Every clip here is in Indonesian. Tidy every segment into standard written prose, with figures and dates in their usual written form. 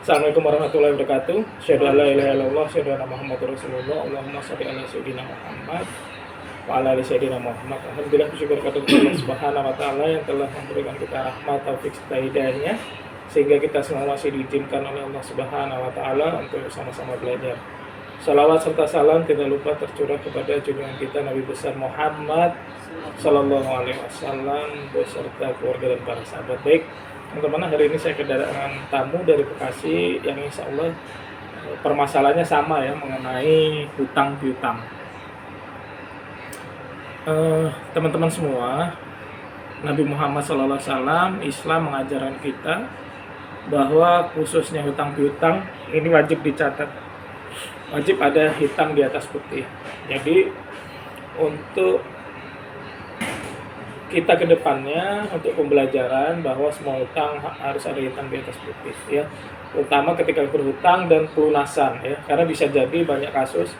Assalamualaikum warahmatullahi wabarakatuh. Asyhadu an la ilaha illallah, asyhadu anna Muhammadar Rasulullah. Allahumma shalli ala sayyidina Muhammad wa ala ali sayyidina Muhammad. Alhamdulillah, bersyukur kepada Allah Subhanahu wa taala yang telah memberikan kita rahmat, taufik serta hidayahnya sehingga kita semua masih diizinkan oleh Allah Subhanahu wa taala untuk sama-sama belajar. Salawat serta salam tidak lupa tercurah kepada junjungan kita Nabi besar Muhammad sallallahu alaihi wasallam beserta keluarga dan para sahabat. Baik, teman-teman, hari ini saya kedatangan tamu dari Bekasi yang insya Allah permasalahannya sama ya, mengenai hutang piutang. Teman-teman semua, Nabi Muhammad sallallahu alaihi wasallam, Islam mengajarkan kita bahwa khususnya hutang piutang ini wajib dicatat, wajib ada hitam di atas putih. Jadi untuk kita ke depannya untuk pembelajaran bahwa semua hutang harus ada hitam di atas putih ya, terutama ketika berhutang dan pelunasan ya, karena bisa jadi banyak kasus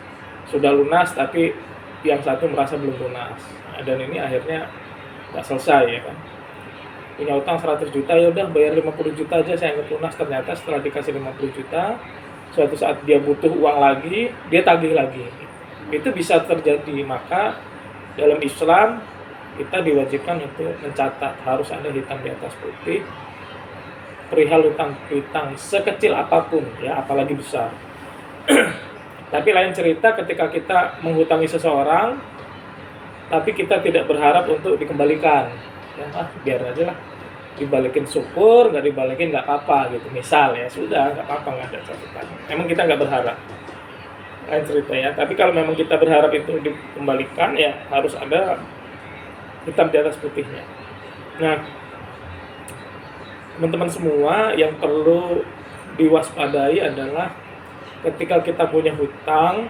sudah lunas tapi yang satu merasa belum lunas, dan ini akhirnya nggak selesai ya kan. Punya hutang 100 juta, ya udah bayar 50 juta aja saya anggap lunas, ternyata setelah dikasih 50 juta suatu saat dia butuh uang lagi, dia tagih lagi. Itu bisa terjadi. Maka dalam Islam kita diwajibkan untuk mencatat, harus ada hitam di atas putih perihal hutang piutang sekecil apapun ya, apalagi besar. Tapi lain cerita ketika kita menghutangi seseorang tapi kita tidak berharap untuk dikembalikan ya, biar aja lah, dibalikin syukur, nggak dibalikin nggak apa-apa gitu misal ya, sudah nggak apa-apa, nggak ada catatan, emang kita nggak berharap, lain cerita ya. Tapi kalau memang kita berharap itu dikembalikan ya harus ada hitam di atas putihnya. Nah, teman-teman semua, yang perlu diwaspadai adalah ketika kita punya hutang,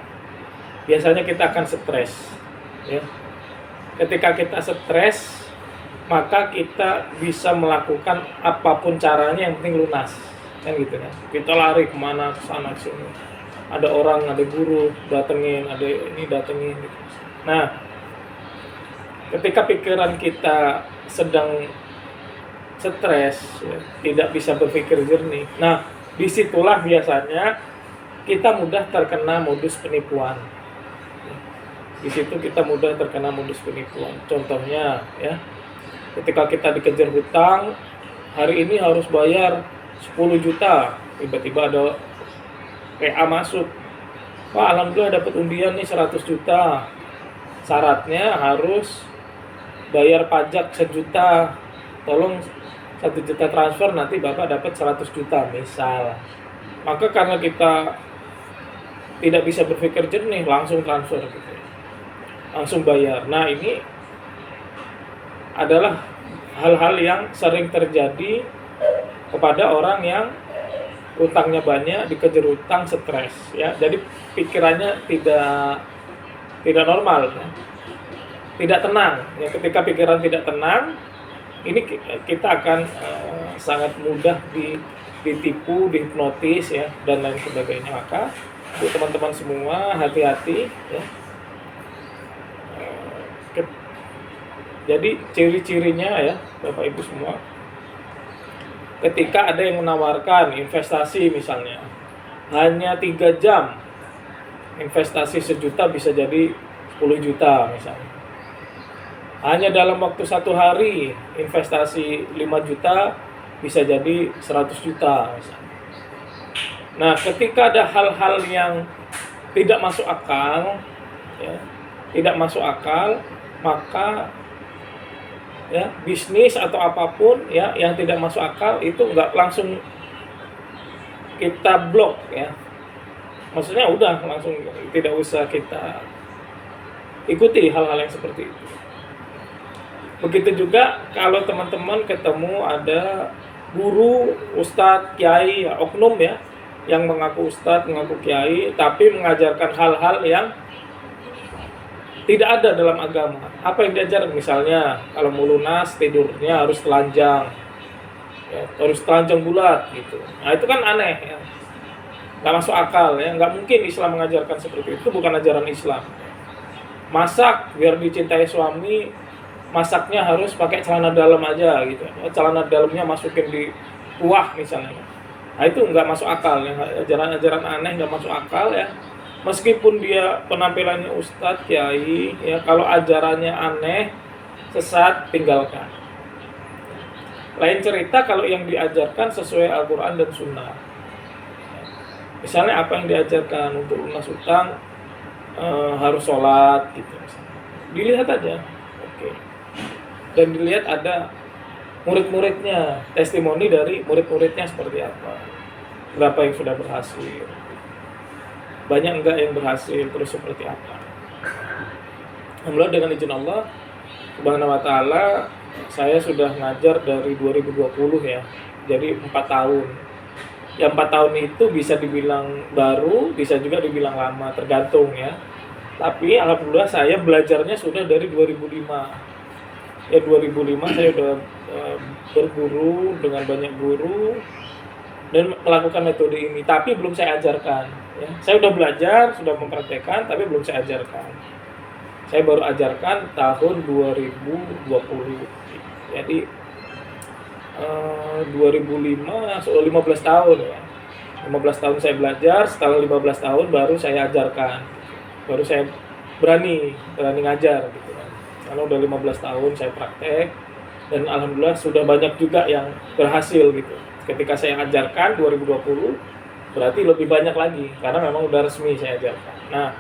biasanya kita akan stres ya. Ketika kita stres, maka kita bisa melakukan apapun caranya, yang penting lunas kan gitu kan. Kita lari kemana, ke sana ke sini, ada orang, ada guru datengin, ada ini datengin gitu. Nah, ketika pikiran kita sedang stres ya, tidak bisa berpikir jernih, nah disitulah biasanya kita mudah terkena modus penipuan. Di situ kita mudah terkena modus penipuan. Contohnya ya, ketika kita dikejar hutang, hari ini harus bayar 10 juta, tiba-tiba ada PA masuk, wah alhamdulillah dapat undian nih 100 juta, syaratnya harus bayar pajak 1 juta, tolong 1 juta transfer, nanti bapak dapat 100 juta misal. Maka karena kita tidak bisa berpikir jernih, langsung transfer gitu, langsung bayar. Nah, ini adalah hal-hal yang sering terjadi kepada orang yang utangnya banyak, dikejar utang, stres ya. Jadi pikirannya tidak normal ya, tidak tenang ya. Ketika pikiran tidak tenang, ini kita akan sangat mudah ditipu, dihipnotis ya, dan lain sebagainya. Maka untuk teman-teman semua, hati-hati ya. Jadi ciri-cirinya ya Bapak Ibu semua, ketika ada yang menawarkan investasi misalnya hanya 3 jam, investasi 1 juta bisa jadi 10 juta misalnya. Hanya dalam waktu 1 hari investasi 5 juta bisa jadi 100 juta misalnya. Nah, ketika ada hal-hal yang tidak masuk akal ya, tidak masuk akal, maka ya bisnis atau apapun ya yang tidak masuk akal itu nggak langsung kita blok ya. Maksudnya udah langsung tidak usah kita ikuti hal-hal yang seperti itu. Begitu juga kalau teman-teman ketemu ada guru, ustadz, kiai, ya, oknum ya, yang mengaku ustadz, mengaku kiai, tapi mengajarkan hal-hal yang tidak ada dalam agama. Apa yang diajar? Misalnya kalau mau lunas tidurnya harus telanjang ya, harus telanjang bulat gitu. Nah itu kan aneh ya, nggak masuk akal ya, nggak mungkin Islam mengajarkan seperti itu, bukan ajaran Islam. Masak biar dicintai suami, masaknya harus pakai celana dalam aja gitu, celana dalamnya masukin di kuah misalnya. Nah, itu nggak masuk akal ya, ajaran-ajaran aneh nggak masuk akal ya. Meskipun dia penampilannya ustadz, kiai, ya kalau ajarannya aneh, sesat, tinggalkan. Lain cerita kalau yang diajarkan sesuai Al-Quran dan Sunnah. Misalnya apa yang diajarkan untuk lunas utang, harus sholat gitu. Dilihat aja, oke. Dan dilihat ada murid-muridnya, testimoni dari murid-muridnya seperti apa, berapa yang sudah berhasil, banyak enggak yang berhasil, terus seperti apa. Alhamdulillah dengan izin Allah Subhanahu wa Ta'ala, saya sudah ngajar dari 2020 ya, jadi 4 tahun. Yang 4 tahun itu bisa dibilang baru, bisa juga dibilang lama, tergantung ya. Tapi alhamdulillah saya belajarnya sudah dari 2005. Ya 2005 saya sudah berguru dengan banyak guru dan melakukan metode ini, tapi belum saya ajarkan ya. Saya sudah belajar, sudah mempraktekkan, tapi belum saya ajarkan. Saya baru ajarkan tahun 2020. Jadi 2005 sudah 15 tahun ya. 15 tahun saya belajar, setelah 15 tahun baru saya ajarkan. Baru saya berani ngajar gitu kan. Kalau udah 15 tahun saya praktek dan alhamdulillah sudah banyak juga yang berhasil gitu. Ketika saya ajarkan 2020 berarti lebih banyak lagi karena memang udah resmi saya ajarkan. Nah,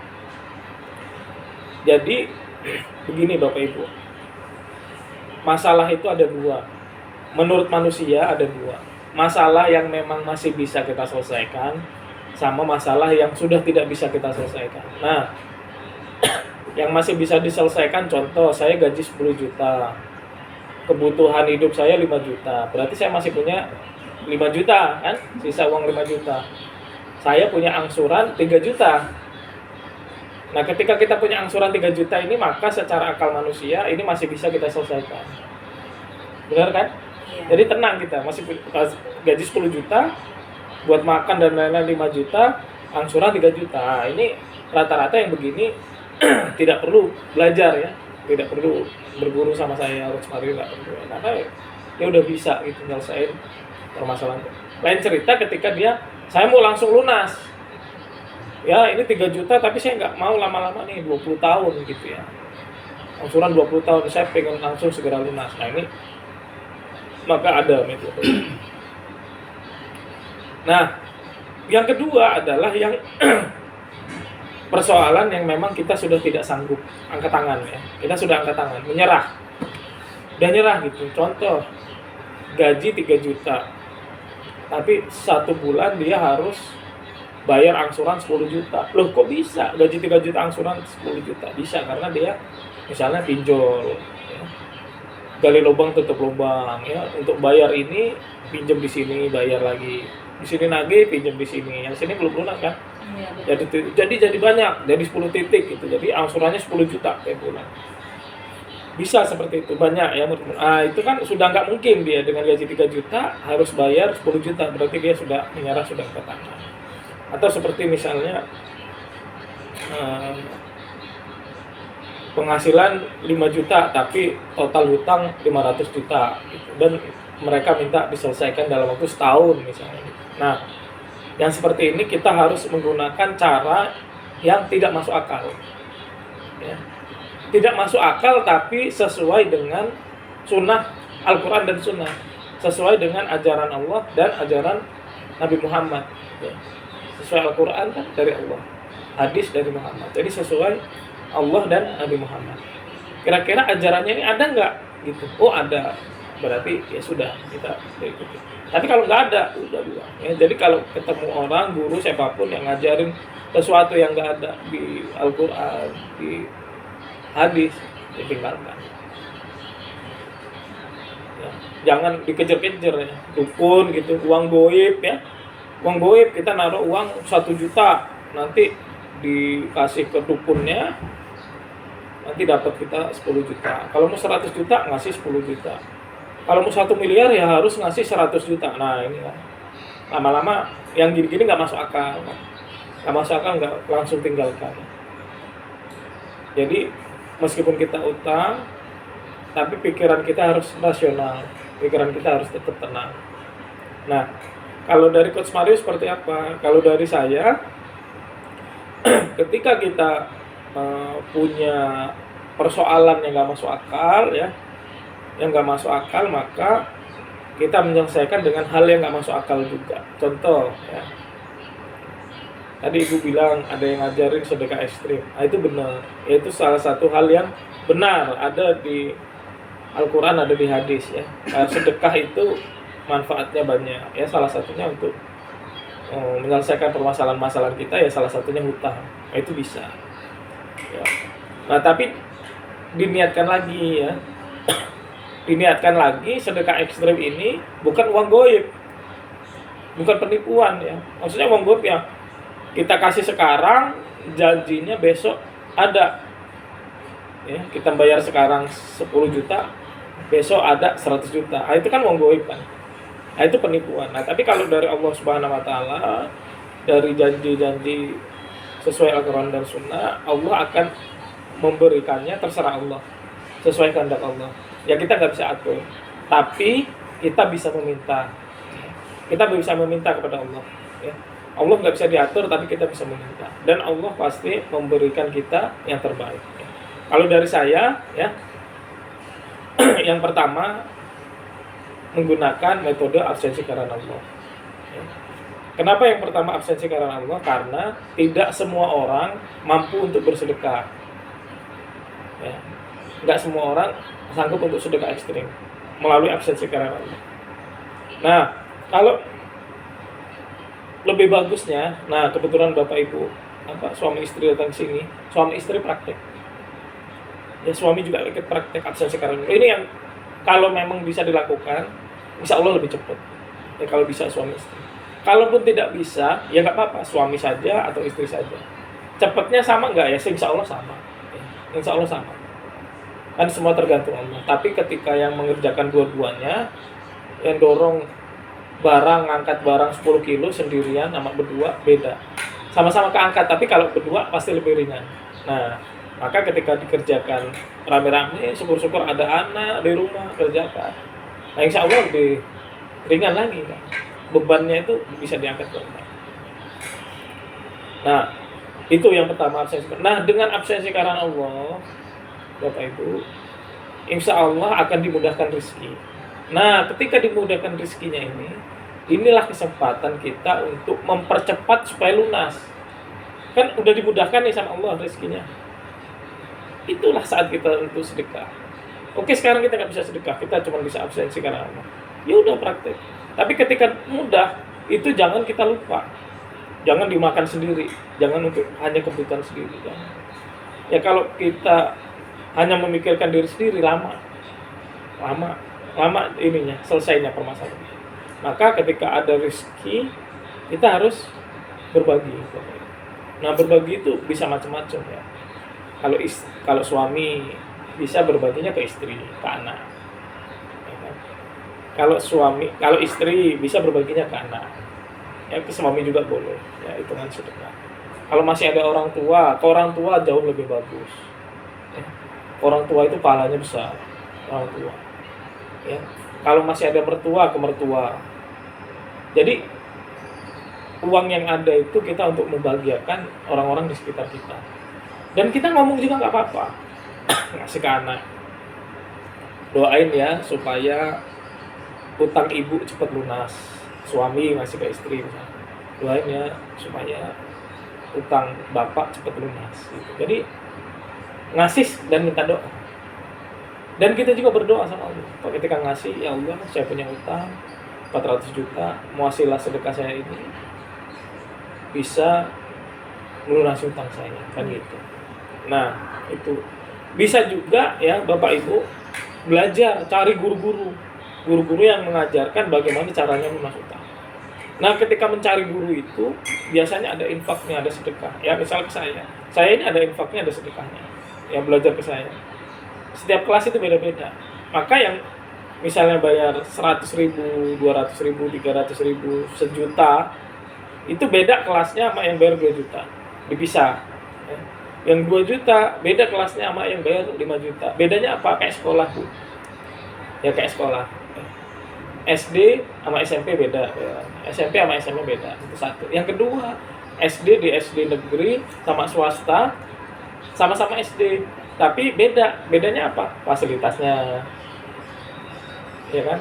jadi begini Bapak Ibu. Masalah itu ada dua. Menurut manusia ada dua. Masalah yang memang masih bisa kita selesaikan sama masalah yang sudah tidak bisa kita selesaikan. Nah, yang masih bisa diselesaikan, contoh saya gaji 10 juta. Kebutuhan hidup saya 5 juta. Berarti saya masih punya 5 juta kan? Sisa uang 5 juta. Saya punya angsuran 3 juta. Nah, ketika kita punya angsuran 3 juta ini, maka secara akal manusia ini masih bisa kita selesaikan. Benar kan? Iya. Jadi tenang kita, masih gaji 10 juta, buat makan dan lain-lain 5 juta, angsuran 3 juta. Nah, ini rata-rata yang begini tidak perlu belajar ya, tidak perlu berguru sama saya harus mari, nggak perlu. Karena dia udah bisa gitu nyelesain permasalahan. Lain cerita ketika saya mau langsung lunas. Ya ini 3 juta tapi saya nggak mau lama-lama nih 20 tahun gitu ya. Angsuran 20 tahun saya pengen langsung segera lunas. Nah ini maka ada metode. Nah yang kedua adalah yang persoalan yang memang kita sudah tidak sanggup angkat tangan ya. Kita sudah angkat tangan, menyerah. Udah nyerah gitu. Contoh gaji 3 juta. Tapi 1 bulan dia harus bayar angsuran 10 juta. Loh kok bisa? Gaji 3 juta angsuran 10 juta. Bisa karena dia misalnya pinjol ya. Gali lubang tutup lubang ya. Untuk bayar ini pinjam di sini, bayar lagi. Di sini nagih, pinjam di sini. Yang sini belum lunas kan? Ya, jadi banyak, jadi 10 titik gitu. Jadi angsurannya 10 juta tiap bulan. Bisa seperti itu, banyak ya. Itu kan sudah nggak mungkin dia dengan gaji 3 juta harus bayar 10 juta. Berarti dia sudah menyerah, sudah angkat tangan. Atau seperti misalnya penghasilan 5 juta tapi total hutang 500 juta gitu. Dan mereka minta diselesaikan dalam waktu setahun misalnya. Nah, yang seperti ini kita harus menggunakan cara yang tidak masuk akal. Ya. Tidak masuk akal tapi sesuai dengan sunnah Al-Quran dan sunnah. Sesuai dengan ajaran Allah dan ajaran Nabi Muhammad. Ya. Sesuai Al-Quran kan dari Allah. Hadis dari Muhammad. Jadi sesuai Allah dan Nabi Muhammad. Kira-kira ajarannya ini ada nggak? Gitu. Oh ada. Berarti ya sudah kita ikuti. Tapi kalau nggak ada, udah bilang. Ya, jadi kalau ketemu orang, guru siapapun yang ngajarin sesuatu yang nggak ada di Al-Quran, di hadis, ditinggalkan. Ya, jangan dikejar-kejar ya, dukun gitu, uang goib ya. Uang goib kita naruh uang 1 juta, nanti dikasih ke dukunnya, nanti dapat kita 10 juta. Kalau mau 100 juta ngasih 10 juta. Kalau mau 1 miliar ya harus ngasih 100 juta. Nah ini kan lama-lama yang gini-gini nggak masuk akal. Nggak masuk akal, nggak langsung tinggalkan. Jadi meskipun kita utang, tapi pikiran kita harus rasional. Pikiran kita harus tetap tenang. Nah Kalau dari Coach Mario seperti apa? Kalau dari saya, ketika kita punya persoalan yang nggak masuk akal, ya, yang nggak masuk akal, maka kita menyelesaikan dengan hal yang nggak masuk akal juga. Contoh, ya, tadi ibu bilang ada yang ngajarin sedekah ekstrim. Nah, itu benar. Itu salah satu hal yang benar, ada di Al-Quran, ada di hadis, ya. Sedekah itu manfaatnya banyak, ya, salah satunya untuk menyelesaikan permasalahan-masalah kita, ya, salah satunya hutang. Nah, itu bisa, ya. Nah, tapi diniatkan lagi, ya, diniatkan lagi sedekah ekstrim ini bukan uang goib, bukan penipuan, ya. Maksudnya uang goib ya kita kasih sekarang, janjinya besok ada, ya, kita bayar sekarang 10 juta, besok ada 100 juta. Nah, itu kan uang goib kan. Nah, itu penipuan. Nah, tapi kalau dari Allah Subhanahu wa taala, dari janji-janji sesuai Al-Quran dan Sunnah, Allah akan memberikannya, terserah Allah, sesuai kehendak Allah. Ya, kita nggak bisa atur, tapi kita bisa meminta. Kita bisa meminta kepada Allah, ya. Allah nggak bisa diatur, tapi kita bisa meminta, dan Allah pasti memberikan kita yang terbaik, ya. Kalau dari saya, ya, yang pertama, menggunakan metode absensi karena Allah, ya. Kenapa yang pertama absensi karena Allah? Karena tidak semua orang mampu untuk bersedekah, ya. Nggak semua orang sanggup untuk sedekah ekstrim melalui absensi karena Allah. Nah, kalau lebih bagusnya, nah, kebetulan Bapak Ibu suami istri datang sini, suami istri praktek, ya, suami juga ikut praktek absensi karena Allah. Ini yang kalau memang bisa dilakukan, insya Allah lebih cepat, ya, kalau bisa suami istri. Kalaupun tidak bisa, ya nggak apa-apa, suami saja atau istri saja. Cepatnya sama nggak? Ya, insya Allah sama, ya, insya Allah sama. Kan semua tergantung Allah. Tapi ketika yang mengerjakan dua-duanya, yang dorong barang, ngangkat barang 10 kilo sendirian sama berdua, beda. Sama-sama keangkat, tapi kalau berdua pasti lebih ringan. Nah, maka ketika dikerjakan rame-rame, syukur-syukur ada anak di rumah, kerjakan. Nah, insya Allah lebih ringan lagi, kan? Bebannya itu bisa diangkat ke rumah. Nah, itu yang pertama, absensi. Nah, dengan absensi karena Allah, Bapak Ibu, insya Allah akan dimudahkan rezeki. Nah, ketika dimudahkan rezekinya ini, inilah kesempatan kita untuk mempercepat supaya lunas. Kan udah dimudahkan nih sama Allah rezekinya. Itulah saat kita untuk sedekah. Oke, sekarang kita nggak bisa sedekah, kita cuma bisa absensi karena Allah. Ya udah, praktek. Tapi ketika mudah, itu jangan kita lupa. Jangan dimakan sendiri, jangan untuk hanya kebutuhan sendiri. Jangan. Ya, kalau kita hanya memikirkan diri sendiri, lama ininya, selesainya permasalahan. Maka ketika ada rezeki, kita harus berbagi. Nah, berbagi itu bisa macam-macam, ya. Kalau suami bisa berbaginya ke istri, ke anak. Ya kan? Kalau istri bisa berbaginya ke anak. Ya, ke suami juga boleh. Ya, hitungan sedekah. Kalau masih ada orang tua, ke orang tua jauh lebih bagus. Ya. Orang tua itu pahalanya besar. Orang tua. Ya. Kalau masih ada mertua, ke mertua. Jadi uang yang ada itu kita untuk membahagiakan orang-orang di sekitar kita. Dan kita ngomong juga nggak apa-apa, ngasih ke anak, doain ya supaya utang ibu cepat lunas. Suami ngasih ke istri, misalnya, doain ya supaya utang bapak cepat lunas. Gitu. Jadi ngasih dan minta doa. Dan kita juga berdoa sama Allah. Ketika ngasih, ya Allah, saya punya utang 400 juta, muasilah sedekah saya ini bisa melunasi utang saya, kan gitu. Nah, itu bisa juga, ya, Bapak Ibu belajar, cari guru-guru yang mengajarkan bagaimana caranya lunas utang. Nah, ketika mencari guru itu biasanya ada infaknya, ada sedekah. Ya, misal ke saya ini ada infaknya, ada sedekahnya. Yang belajar ke saya. Setiap kelas itu beda-beda. Maka yang misalnya bayar 100.000, 200.000, 300.000, sejuta, itu beda kelasnya sama yang bayar 2 juta. Dipisah. Ya. Yang 2 juta beda kelasnya sama yang bayar 5 juta. Bedanya apa? Kayak sekolah, Bu. Ya, kayak sekolah. SD sama SMP beda ya. SMP sama SMA beda, itu satu. Yang kedua, SD di SD negeri sama swasta sama-sama SD, tapi bedanya apa? Fasilitasnya, ya kan?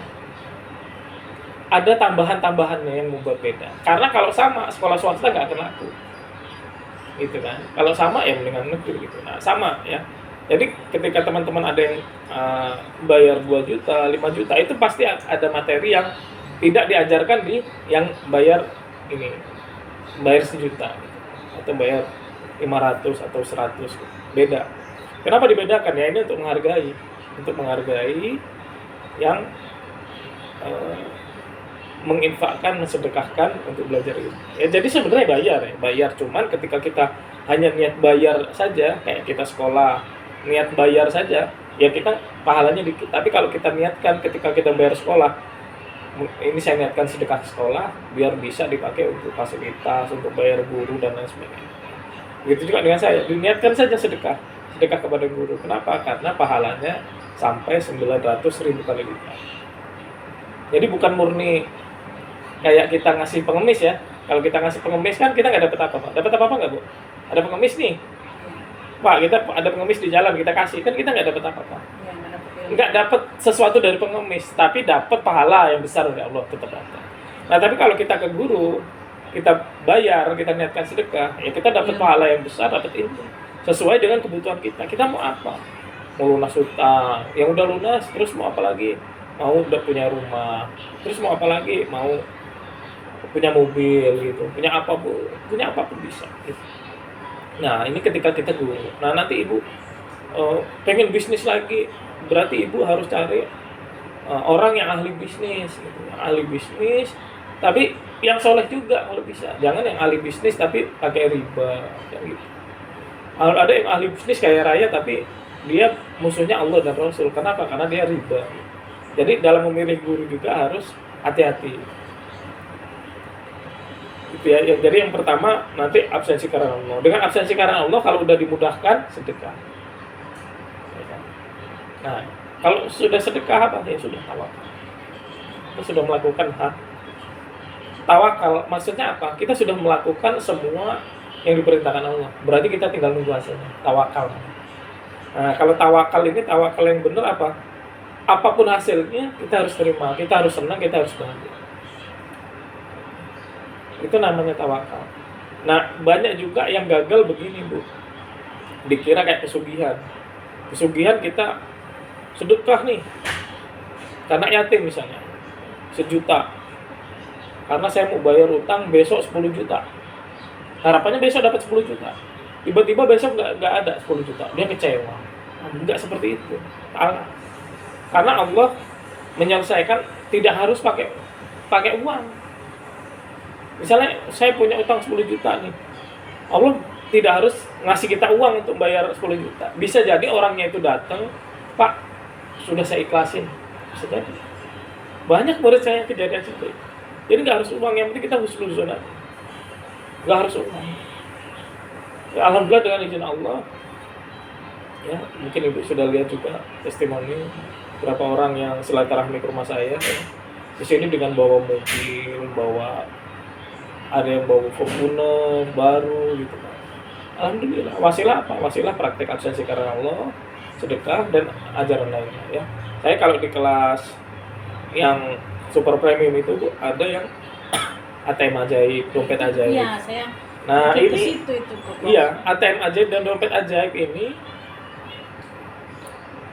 Ada tambahan-tambahannya yang membuat beda. Karena kalau sama, sekolah swasta nggak akan laku, gitu kan? Kalau sama ya mendingan negeri gitu. Nah sama ya. Jadi ketika teman-teman ada yang bayar 2 juta, 5 juta, itu pasti ada materi yang tidak diajarkan di yang bayar ini, bayar 1 juta gitu. Atau bayar 500 atau 100 gitu. Beda. Kenapa dibedakan? Ya ini untuk menghargai yang menginfakkan, mensedekahkan untuk belajar itu. Ya jadi sebenarnya bayar cuman ketika kita hanya niat bayar saja, kayak kita sekolah niat bayar saja, ya kita pahalanya dikit. Tapi kalau kita niatkan ketika kita bayar sekolah, ini saya niatkan sedekah sekolah biar bisa dipakai untuk fasilitas, untuk bayar guru dan lain sebagainya. Begitu juga dengan saya, diniatkan saja sedekah kepada guru. Kenapa? Karena pahalanya sampai 900.000 kali lipat. Jadi bukan murni kayak kita ngasih pengemis ya. Kalau kita ngasih pengemis kan kita nggak dapat apa-apa. Dapat apa-apa nggak, Bu? Ada pengemis nih, Pak, kita ada pengemis di jalan, kita kasih, kan kita nggak dapat apa-apa. Nggak dapat sesuatu dari pengemis, tapi dapat pahala yang besar dari Allah, tetap dapat. Nah, tapi kalau kita ke guru, kita bayar, kita niatkan sedekah, ya kita dapat pahala yang besar, dapat ilmu sesuai dengan kebutuhan kita. Kita mau apa? Mau lunas utang, yang udah lunas, terus mau apa lagi? Mau udah punya rumah, terus mau apa lagi? Mau punya mobil gitu, punya apapun bisa gitu. Nah ini ketika kita guru. Nah nanti ibu pengen bisnis lagi, berarti ibu harus cari orang yang ahli bisnis gitu. Ahli bisnis tapi yang soleh juga kalau bisa. Jangan yang ahli bisnis tapi pakai riba kayak gitu. Ada yang ahli bisnis kaya raya tapi dia musuhnya Allah dan Rasul. Kenapa? Karena dia riba. Jadi dalam memilih guru juga harus hati-hati. Gitu ya. Jadi yang pertama nanti absensi karena Allah. Dengan absensi karena Allah, kalau udah dimudahkan sedekah. Nah, kalau sudah sedekah apa? Ya sudah tawakal. Kita sudah melakukan hak tawakal. Maksudnya apa? Kita sudah melakukan semua yang diperintahkan Allah. Berarti kita tinggal nunggu hasilnya. Tawakal. Nah, kalau tawakal ini tawakal yang benar apa? Apapun hasilnya kita harus terima, kita harus senang, kita harus bahagia. Itu namanya tawakal. Nah, banyak juga yang gagal begini, Bu. Dikira kayak pesugihan. Pesugihan kita sedekah nih. Karena yatim misalnya. 1 juta. Karena saya mau bayar utang besok 10 juta. Harapannya besok dapat 10 juta. Tiba-tiba besok nggak ada 10 juta. Dia kecewa. Enggak seperti itu. Salah. Karena Allah menyelesaikan tidak harus pakai uang. Misalnya saya punya utang 10 juta nih. Allah tidak harus ngasih kita uang untuk bayar 10 juta. Bisa jadi orangnya itu datang, Pak, sudah saya ikhlasin. Bisa jadi. Banyak murid saya kejadian seperti itu. Jadi nggak harus uang, yang penting kita husnuzon. Nggak harus uang. Ya, alhamdulillah dengan izin Allah. Ya, mungkin ibu sudah lihat juga testimoni berapa orang yang silaturahmi ke rumah saya. Ya. Di sini dengan bawa mobil, ada yang bawa Fortuner baru gitu kan. Alhamdulillah. Wasilah apa? Wasilah praktek absensi karena Allah, sedekah dan ajaran lainnya ya. Saya kalau di kelas yang super premium itu Bu, ada yang ATM ajaib, dompet ajaib. Iya, saya. Nah, itu. Iya, ATM ajaib dan dompet ajaib ini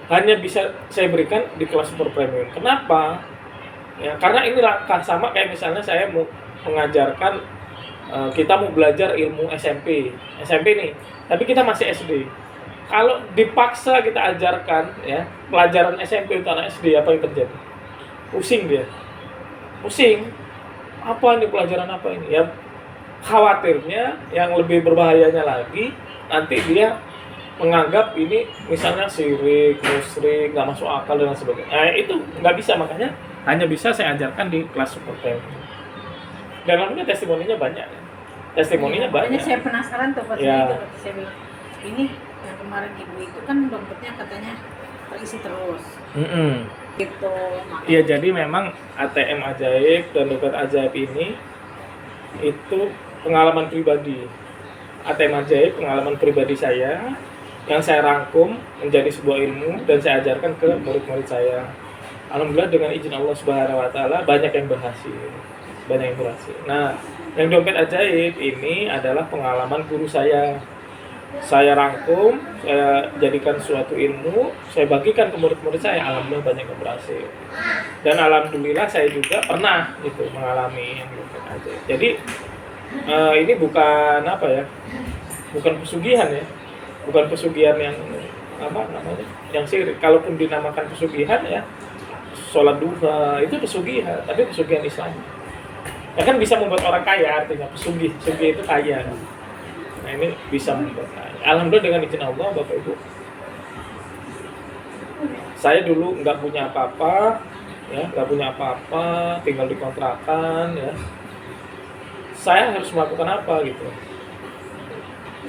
hanya bisa saya berikan di kelas super premium. Kenapa? Ya, karena ini langkah sama kayak misalnya saya mau mengajarkan kita mau belajar ilmu SMP nih, tapi kita masih SD. Kalau dipaksa kita ajarkan ya pelajaran SMP untuk anak SD, apa yang terjadi? Pusing dia, apa ini pelajaran apa ini? Ya khawatirnya yang lebih berbahayanya lagi nanti dia menganggap ini misalnya syirik, musyrik, nggak masuk akal dan sebagainya. Nah, itu nggak bisa, makanya hanya bisa saya ajarkan di kelas super premium. Dan alhamdulillah testimoninya banyak. Banyak. Saya penasaran tuh pas ya. saya bilang, ini yang kemarin ibu itu kan dompetnya katanya terisi terus. Mm-mm. Gitu. Iya, jadi memang ATM ajaib dan dompet ajaib ini itu pengalaman pribadi. ATM ajaib pengalaman pribadi saya yang saya rangkum menjadi sebuah ilmu dan saya ajarkan ke murid-murid saya. Alhamdulillah dengan izin Allah Subhanahu wa taala banyak yang berhasil. Banyak yang berhasil. Nah, yang dompet ajaib ini adalah pengalaman guru saya. Saya rangkum, saya jadikan suatu ilmu, saya bagikan ke murid-murid saya. Alhamdulillah banyak yang berhasil. Dan alhamdulillah saya juga pernah itu mengalami yang dompet ajaib. Jadi ini bukan apa ya? Bukan pesugihan ya. Bukan pesugihan yang apa namanya? Yang syirik. Kalaupun dinamakan pesugihan ya, sholat duha itu pesugihan, tapi pesugihan Islam. Ya kan bisa membuat orang kaya, artinya pesugih itu kaya. Nah ini bisa membuat kaya. Alhamdulillah dengan izin Allah Bapak Ibu. Saya dulu nggak punya apa-apa, ya nggak punya apa-apa, tinggal di kontrakan, ya. Saya harus melakukan apa gitu?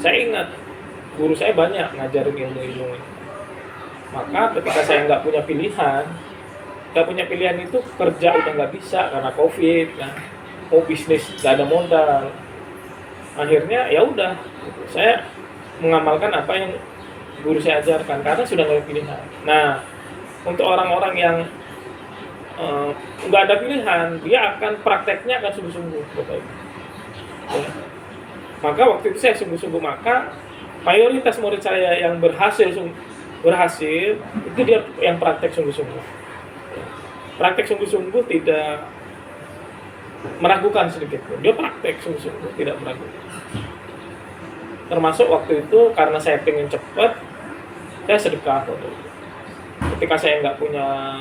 Saya ingat guru saya banyak ngajarin ilmu-ilmu ini. Maka ketika saya nggak punya pilihan itu kerja udah nggak bisa karena COVID, kan. Mau bisnis nggak ada modal. Akhirnya ya udah, saya mengamalkan apa yang guru saya ajarkan karena sudah nggak ada pilihan. Nah, untuk orang-orang yang nggak ada pilihan, dia akan prakteknya akan sungguh-sungguh, Bapak Ibu. Ya. Maka waktu itu saya sungguh-sungguh, maka mayoritas murid saya yang berhasil itu dia yang praktek sungguh-sungguh. Praktek sungguh-sungguh tidak meragukan sedikit pun. Dia praktek sungguh-sungguh, tidak meragukan. Termasuk waktu itu karena saya pengen cepat, saya sedekah. Ketika saya nggak punya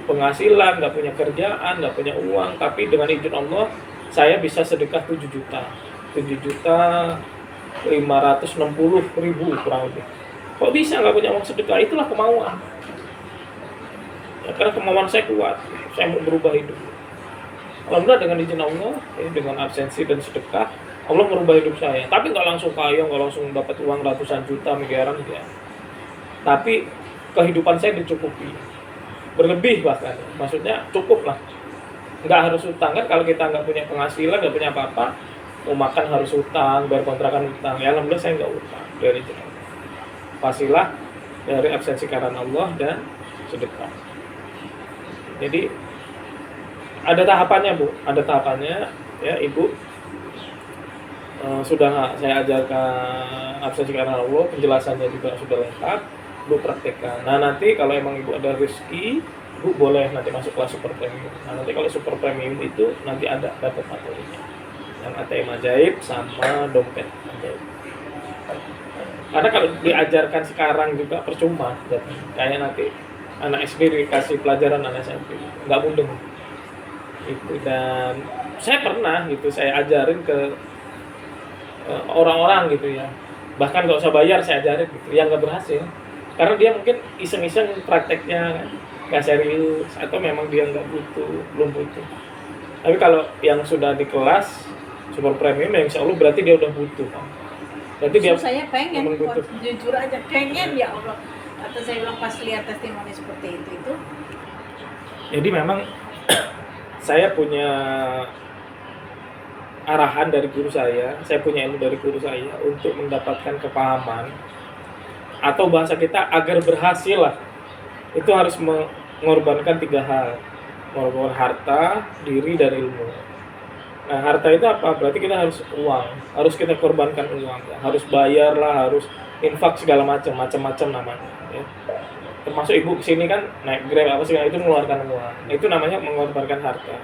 penghasilan, nggak punya kerjaan, nggak punya uang, tapi dengan izin Allah saya bisa sedekah 7.560.000 kurang lebih. Kok bisa nggak punya uang sedekah? Itulah kemauan. Ya, karena kemauan saya kuat, saya mau berubah hidup. Alhamdulillah dengan izin Allah, ya, dengan absensi dan sedekah, Allah merubah hidup saya. Tapi nggak langsung kaya, nggak langsung dapat uang ratusan juta, miliaran, ya. Tapi kehidupan saya dicukupi, berlebih bahkan. Maksudnya cukup lah. Nggak harus utang kan? Kalau kita nggak punya penghasilan, nggak punya apa-apa, mau makan harus utang, bayar kontrakan utang. Ya alhamdulillah saya nggak utang dari itu. Pastilah dari absensi karena Allah dan sedekah. Jadi ada tahapannya Bu, ada tahapannya ya Ibu. Sudah saya ajarkan absensi karena Allah, penjelasannya juga sudah lengkap, Bu praktekkan. Nah nanti kalau emang Ibu ada rezeki, Bu boleh nanti masuk kelas super premium. Nah nanti kalau super premium itu nanti ada dapat materinya, yang ATM ajaib sama dompet ajaib. Karena kalau diajarkan sekarang juga percuma, kayak nanti anak SD dikasih pelajaran anak SMP, nggak mudeng. Itu dan saya pernah gitu, saya ajarin ke orang-orang gitu ya, bahkan nggak usah bayar saya ajarin gitu, yang nggak berhasil karena dia mungkin iseng-iseng prakteknya nggak serius atau memang dia nggak belum butuh. Tapi kalau yang sudah di kelas super premium ya insya Allah berarti dia udah butuh. Berarti dia saya pengen jujur aja pengen ya Allah, atau saya bilang pas lihat testimoni seperti itu. Jadi memang saya punya arahan dari guru saya punya ilmu dari guru saya untuk mendapatkan kepahaman atau bahasa kita agar berhasil lah, itu harus mengorbankan 3 hal, mengorbankan harta, diri, dan ilmu. Nah harta itu apa? Berarti kita harus uang, harus kita korbankan uang, harus bayar lah, harus infak segala macam namanya. Ya. Termasuk ibu kesini kan naik Grab apa segala itu mengeluarkan uang, itu namanya mengorbankan harta.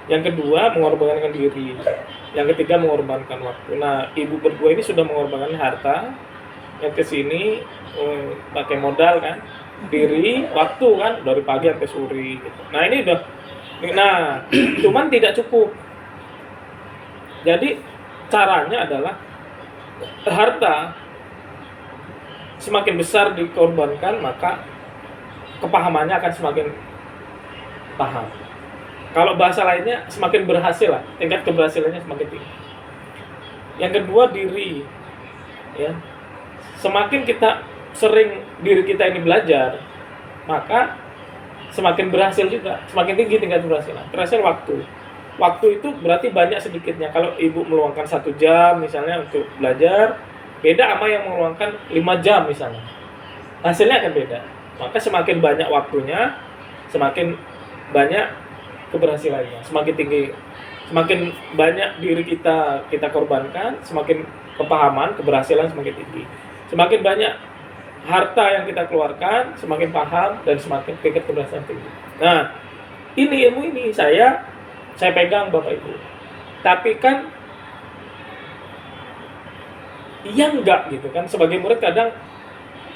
Yang kedua mengorbankan diri, yang ketiga mengorbankan waktu. Nah ibu berdua ini sudah mengorbankan harta, yang kesini pakai modal kan, diri, waktu kan dari pagi sampai sore gitu. Nah ini udah, nah cuman tidak cukup. Jadi caranya adalah harta semakin besar dikorbankan maka kepahamannya akan semakin paham. Kalau bahasa lainnya semakin berhasil lah, tingkat keberhasilannya semakin tinggi. Yang kedua diri, ya. Semakin kita sering diri kita ini belajar, maka semakin berhasil juga, semakin tinggi tingkat keberhasilan. Terakhir waktu itu berarti banyak sedikitnya. Kalau ibu meluangkan 1 jam misalnya untuk belajar, beda sama yang meluangkan 5 jam misalnya, hasilnya akan beda. Maka semakin banyak waktunya, semakin banyak keberhasilannya, semakin tinggi, semakin banyak diri kita korbankan, semakin kepahaman, keberhasilan semakin tinggi. Semakin banyak harta yang kita keluarkan, semakin paham dan semakin tingkat keberhasilan tinggi. Nah, ini ilmu ini saya pegang Bapak Ibu. Tapi kan iya enggak gitu kan, sebagai murid kadang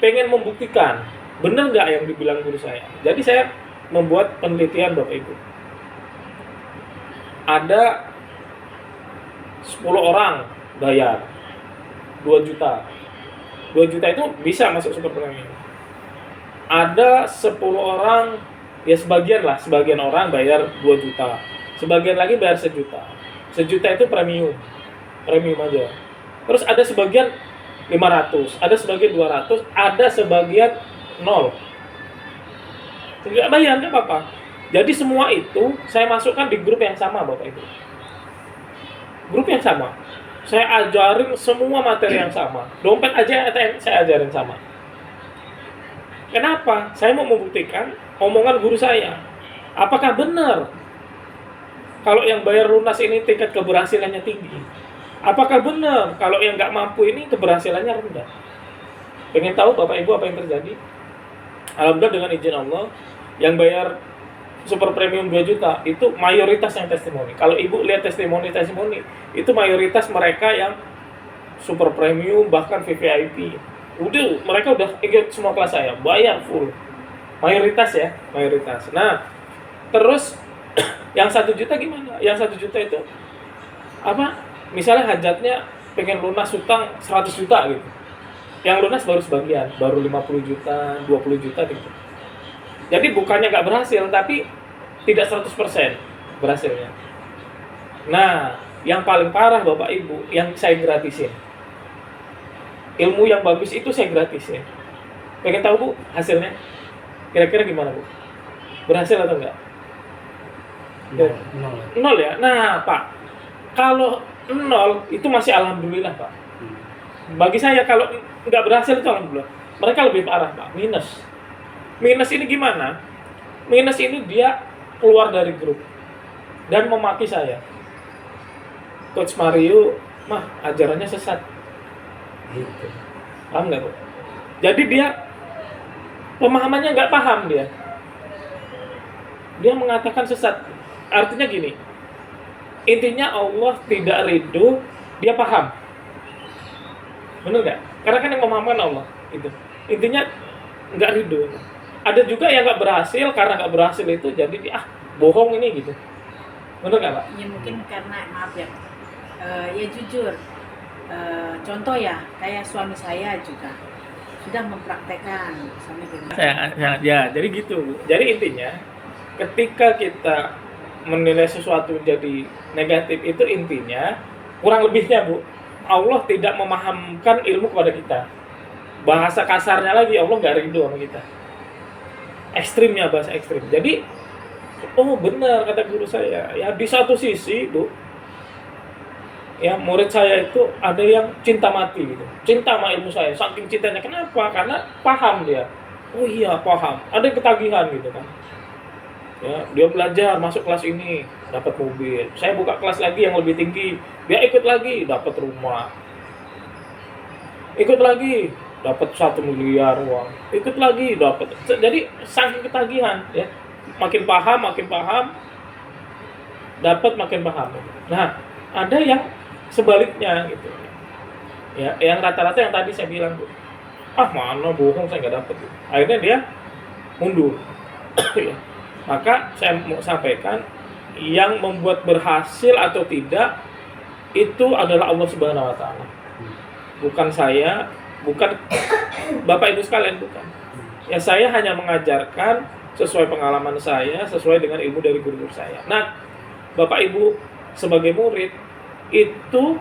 pengen membuktikan benar nggak yang dibilang guru saya. Jadi saya membuat penelitian Bapak Ibu. Ada 10 orang bayar 2 juta. 2 juta itu bisa masuk super premium. Ada 10 orang, ya sebagian orang bayar 2 juta. Sebagian lagi bayar 1 juta. 1 juta itu premium aja. Terus ada sebagian 500, ada sebagian 200, ada sebagian 0. Tidak bayar, nggak apa-apa. Jadi semua itu saya masukkan di grup yang sama Bapak Ibu. Grup yang sama. Saya ajarin semua materi yang sama. Dompet aja saya ajarin sama. Kenapa? Saya mau membuktikan omongan guru saya. Apakah benar kalau yang bayar lunas ini tingkat keberhasilannya tinggi? Apakah benar kalau yang nggak mampu ini keberhasilannya rendah? Pengen tahu Bapak Ibu apa yang terjadi? Alhamdulillah dengan izin Allah, yang bayar super premium 2 juta itu mayoritas yang testimoni. Kalau Ibu lihat testimoni itu mayoritas mereka yang super premium, bahkan VVIP. Mereka udah ikut semua kelas saya, bayar full. Mayoritas. Nah, terus yang 1 juta gimana? Yang 1 juta itu apa? Misalnya hajatnya pengen lunas hutang 100 juta gitu. Yang lunas baru sebagian, baru 50 juta, 20 juta gitu. Jadi bukannya nggak berhasil, tapi tidak 100% berhasilnya. Nah, yang paling parah Bapak Ibu, yang saya gratisin. Ilmu yang bagus itu saya gratisin. Pengen tahu Bu hasilnya? Kira-kira gimana Bu? Berhasil atau enggak? Nol ya? Nah Pak, kalau 0 itu masih alhamdulillah Pak. Bagi saya kalau nggak berhasil itu alhamdulillah. Mereka lebih parah Pak, minus. Minus ini gimana? Minus ini dia keluar dari grup dan memaki saya. Coach Mario, ajarannya sesat. Gitu. Paham nggak, Bu? Jadi dia pemahamannya nggak paham dia. Dia mengatakan sesat. Artinya gini. Intinya Allah tidak ridho, dia paham. Benar nggak? Karena kan yang memahamkan Allah itu. Intinya nggak ridho. Ada juga yang nggak berhasil, karena nggak berhasil itu jadi dia bohong ini gitu. Benar nggak Pak? Ya mungkin karena maaf ya, ya jujur. Contoh ya, kayak suami saya juga sudah mempraktekkan suami Ya, jadi gitu. Jadi intinya ketika kita menilai sesuatu jadi negatif itu intinya kurang lebihnya Bu, Allah tidak memahamkan ilmu kepada kita. Bahasa kasarnya lagi, Allah nggak ridho sama kita. Ekstrimnya, bahasa ekstrim. Jadi, benar kata guru saya. Ya di satu sisi Bu, ya murid saya itu ada yang cinta mati gitu. Cinta sama ilmu saya, saking cintanya. Kenapa? Karena paham dia. Oh iya, paham. Ada ketagihan gitu kan. Ya, dia belajar masuk kelas ini dapat mobil. Saya buka kelas lagi yang lebih tinggi, dia ikut lagi dapat rumah. Ikut lagi dapat 1 miliar uang. Ikut lagi dapat. Jadi saking ketagihan ya. Makin paham dapat makin paham. Nah, ada yang sebaliknya gitu. Ya, yang rata-rata yang tadi saya bilang, mana bohong saya nggak dapat. Akhirnya dia mundur. Ya. Maka saya mau sampaikan, yang membuat berhasil atau tidak itu adalah Allah Subhanahu wa taala. Bukan saya, bukan Bapak Ibu sekalian, bukan. Ya saya hanya mengajarkan sesuai pengalaman saya, sesuai dengan ilmu dari guru saya. Nah, Bapak Ibu sebagai murid itu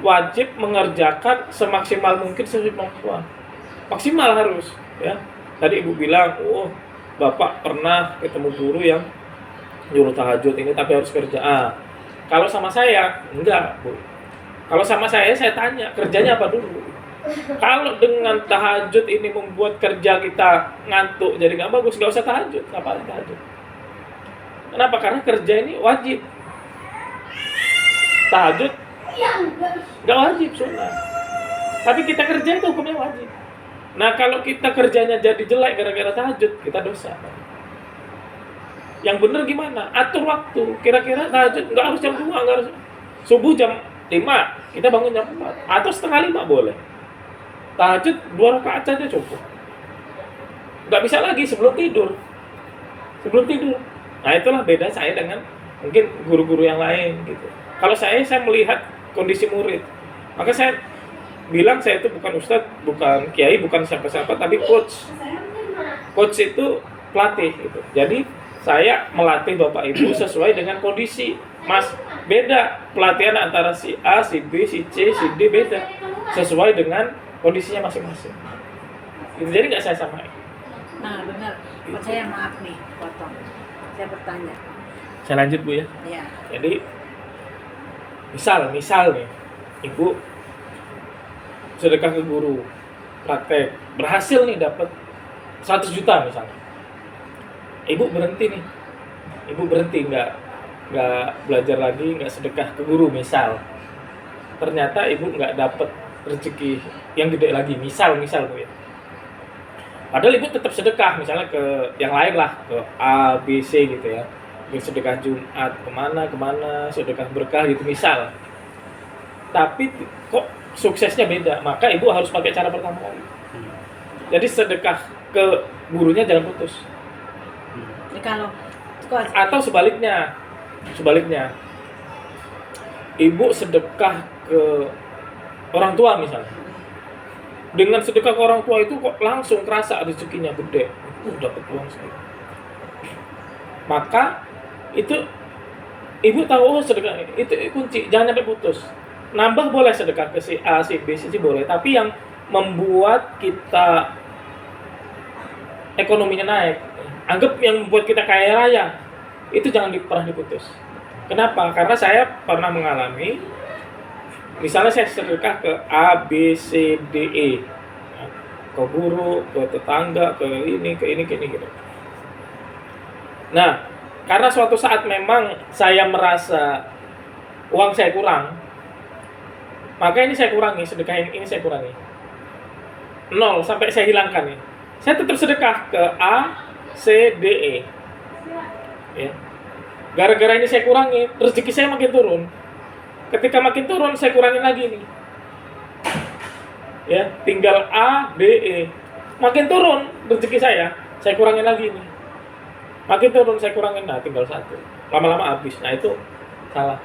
wajib mengerjakan semaksimal mungkin sesuai kemampuan. Maksimal harus, ya. Tadi Ibu bilang, Bapak pernah ketemu guru yang nyuruh tahajud ini tapi harus kerja. Kalau sama saya enggak, Bu. Kalau sama saya tanya kerjanya apa dulu. Kalau dengan tahajud ini membuat kerja kita ngantuk jadi nggak bagus, nggak usah tahajud. Ngapain tahajud? Kenapa? Karena kerja ini wajib. Tahajud nggak wajib, sunnah. Tapi kita kerja itu hukumnya wajib. Nah kalau kita kerjanya jadi jelek gara-gara tahajud, kita dosa. Yang benar gimana? Atur waktu. Kira-kira tahajud nggak harus jam 2, nggak harus subuh jam 5, kita bangun jam 4 atau setengah 5 boleh. Tahajud 2 rakaat saja cukup. Nggak bisa lagi sebelum tidur. Nah itulah beda saya dengan mungkin guru-guru yang lain gitu. Kalau saya melihat kondisi murid, maka saya bilang saya itu bukan ustadz, bukan kiai, bukan siapa-siapa, tapi coach. Coach itu pelatih gitu. Jadi saya melatih Bapak Ibu sesuai dengan kondisi. Mas, beda pelatihan antara si A, si B, si C, si D beda. Sesuai dengan kondisinya masing-masing. Gitu, jadi nggak saya samain. Nah benar, saya maaf nih, potong. Saya bertanya. Saya lanjut Bu ya. Iya. Jadi misal nih, Ibu sedekah ke guru, praktek, berhasil nih dapat 100 juta misalnya. Ibu berhenti nggak belajar lagi, nggak sedekah ke guru misal. Ternyata ibu nggak dapat rezeki yang gede lagi, misal Bu ya. Padahal ibu tetap sedekah misalnya ke yang lain lah, ke A, B, C gitu ya. Sedekah Jumat kemana, sedekah berkah gitu misal. Tapi kok suksesnya beda, maka ibu harus pakai cara pertama lagi. Jadi sedekah ke gurunya jangan putus. Atau sebaliknya, ibu sedekah ke orang tua misalnya. Dengan sedekah ke orang tua itu kok langsung kerasa rezekinya gede, dapat uang sekali. Maka itu ibu tahu sedekah itu kunci, jangan sampai putus. Nambah boleh sedekah ke si A, si B, si C boleh, tapi yang membuat kita ekonominya naik, anggap yang membuat kita kaya raya, itu jangan pernah diputus. Kenapa? Karena saya pernah mengalami, misalnya saya sedekah ke A, B, C, D, E, ke guru, ke tetangga, ke ini gitu. Nah, karena suatu saat memang saya merasa uang saya kurang, maka ini saya kurangi, sedekah ini saya kurangi 0 sampai saya hilangkan nih. Saya tetap sedekah ke A, C, D, E ya. Gara-gara ini saya kurangi, rezeki saya makin turun. Ketika makin turun, saya kurangin lagi nih ya, tinggal A, D, E. Makin turun rezeki saya kurangin lagi nih. Makin turun saya kurangin, nah tinggal 1. Lama-lama habis. Nah itu salah.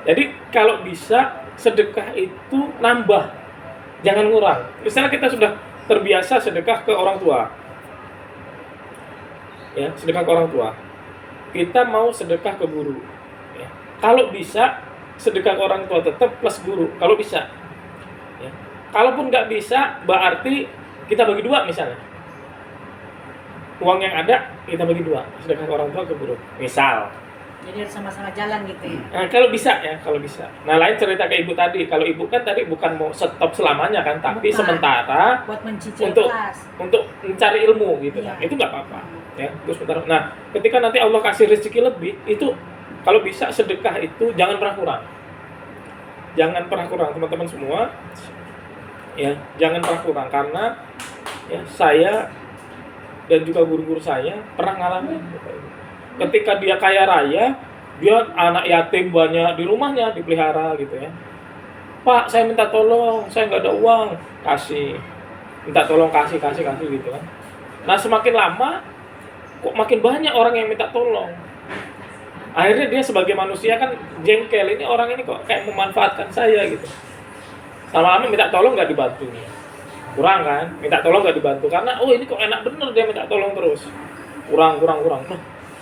Jadi kalau bisa sedekah itu nambah, jangan ngurang. Misalnya kita sudah terbiasa sedekah ke orang tua, ya sedekah ke orang tua. Kita mau sedekah ke guru. Ya. Kalau bisa sedekah ke orang tua tetap plus guru. Kalau bisa. Ya. Kalaupun nggak bisa, berarti kita bagi 2 misalnya. Uang yang ada kita bagi 2, sedekah ke orang tua, ke guru. Misal. Jadi harus sama-sama jalan gitu ya. Nah, kalau bisa. Nah, lain cerita ke ibu tadi. Kalau ibu kan tadi bukan mau stop selamanya kan, tapi bukan. Sementara buat mencicil untuk mencari ilmu gitu kan. Itu nggak apa-apa. Ya, terus sementara. Nah, ketika nanti Allah kasih rezeki lebih, itu kalau bisa sedekah itu jangan pernah kurang. Jangan pernah kurang, teman-teman semua. Ya, jangan pernah kurang karena ya saya dan juga guru-guru saya pernah ngalamin. Ketika dia kaya raya, dia anak yatim banyak di rumahnya dipelihara gitu ya. Pak, saya minta tolong, saya nggak ada uang, kasih. Minta tolong kasih gitu kan. Nah semakin lama, kok makin banyak orang yang minta tolong. Akhirnya dia sebagai manusia kan jengkel, ini orang ini kok kayak memanfaatkan saya gitu. Lama-lama minta tolong nggak dibantu. Kurang kan, minta tolong nggak dibantu karena ini kok enak bener dia minta tolong terus. Kurang. Nah,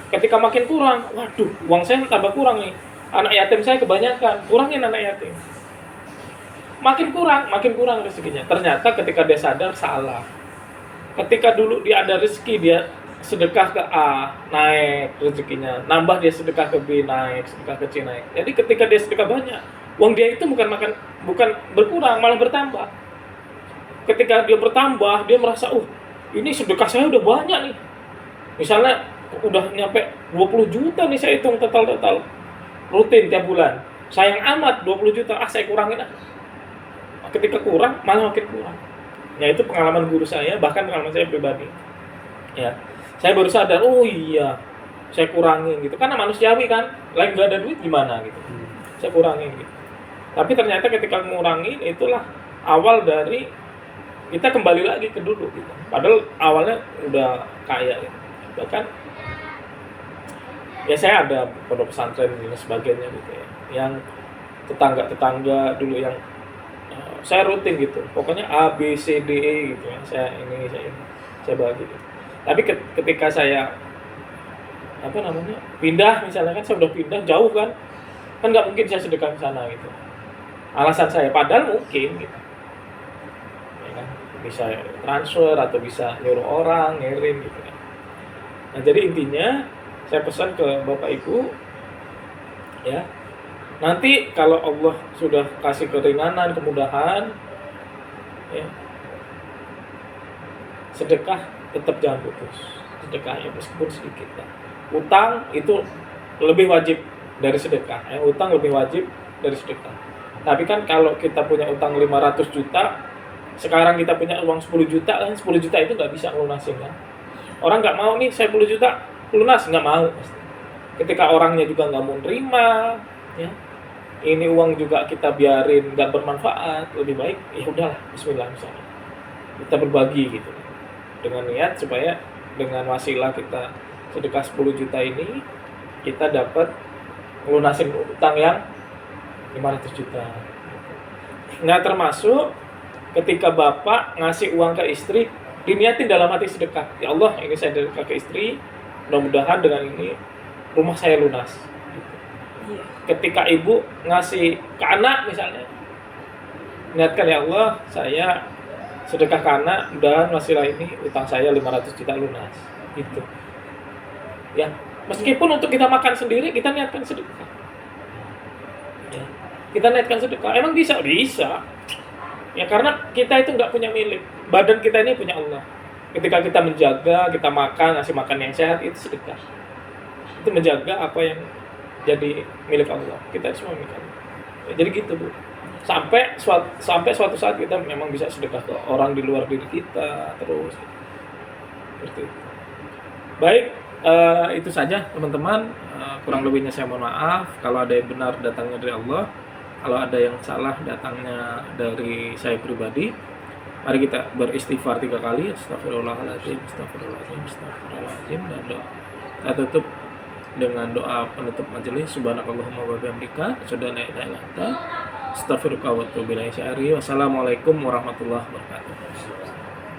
ketika makin kurang, waduh, uang saya tambah kurang nih. Anak yatim saya kebanyakan, kurangin anak yatim. Makin kurang rezekinya. Ternyata ketika dia sadar salah. Ketika dulu dia ada rezeki, dia sedekah ke A naik rezekinya, nambah dia sedekah ke B naik, sedekah ke C naik. Jadi ketika dia sedekah banyak, uang dia itu bukan berkurang, malah bertambah. Ketika dia bertambah, dia merasa, ini sedekah saya udah banyak nih. Misalnya udah nyampe 20 juta nih saya hitung total rutin tiap bulan. Sayang amat 20 juta, saya kurangin ah. Ketika kurang, malah makin kurang. Ya itu pengalaman guru saya, bahkan pengalaman saya pribadi. Ya, saya baru sadar, oh iya, saya kurangin gitu. Karena manusiawi kan, lagi nggak ada duit gimana gitu. Saya kurangin gitu. Tapi ternyata ketika ngurangin, itulah awal dari kita kembali lagi ke dulu gitu. Padahal awalnya udah kaya gitu. Bahkan ya saya ada pondok pesantren dan sebagainya gitu ya. Yang tetangga dulu yang saya rutin gitu. Pokoknya A, B, C, D, E gitu ya. Saya bagi gitu. Tapi ketika saya pindah misalnya kan, saya udah pindah jauh kan nggak mungkin saya sedekah ke sana gitu. Alasan saya, padahal mungkin gitu. Ya kan? Bisa transfer atau bisa nyuruh orang ngirim gitu kan. Nah jadi intinya saya pesan ke Bapak Ibu ya, nanti kalau Allah sudah kasih keringanan, kemudahan ya, sedekah tetap jangan putus. Sedekahnya meskipun sedikit ya. Utang itu lebih wajib dari sedekah. Utang lebih wajib dari sedekah. Tapi kan kalau kita punya utang 500 juta, sekarang kita punya uang 10 juta, kan 10 juta itu nggak bisa lunasin kan. Orang nggak mau nih, saya 10 juta lunas, nggak mau. Ketika orangnya juga nggak mau terima, ya, ini uang juga kita biarin nggak bermanfaat, lebih baik ya udahlah, bismillah misalnya. Kita berbagi gitu. Dengan niat supaya dengan wasilah kita sedekah 10 juta ini, kita dapat lunasin utang yang 500 juta. Nggak termasuk ketika bapak ngasih uang ke istri, diniatin dalam hati sedekah. Ya Allah, ini saya sedekah ke istri, mudah-mudahan dengan ini rumah saya lunas. Ketika ibu ngasih ke anak misalnya, niatkan ya Allah, saya sedekah ke anak, mudah-mudahan wasilah ini utang saya 500 juta lunas. Gitu. Ya, meskipun untuk kita makan sendiri, kita niatkan sedekah. Ya, kita niatkan sedekah. Emang bisa? Bisa. Ya karena kita itu nggak punya milik. Badan kita ini punya Allah. Ketika kita menjaga, kita makan, ngasih makan yang sehat, itu sedekah. Itu menjaga apa yang jadi milik Allah. Kita semua milik Allah. Ya, jadi gitu Bu. Sampai suatu saat kita memang bisa sedekah ke orang di luar diri kita terus. Seperti itu. Baik, itu saja teman-teman. Kurang lebihnya saya mohon maaf. Kalau ada yang benar datangnya dari Allah, kalau ada yang salah datangnya dari saya pribadi. Mari kita beristighfar 3 kali. Astagfirullahaladzim, astagfirullahaladzim, astagfirullahaladzim. Dan doa. Kita tutup dengan doa penutup majelis. Subhanakallahumma wa bihamdika, asyhadu an la ilaha illa anta, astaghfiruka wa atubu ilaik. Wassalamualaikum warahmatullahi wabarakatuh.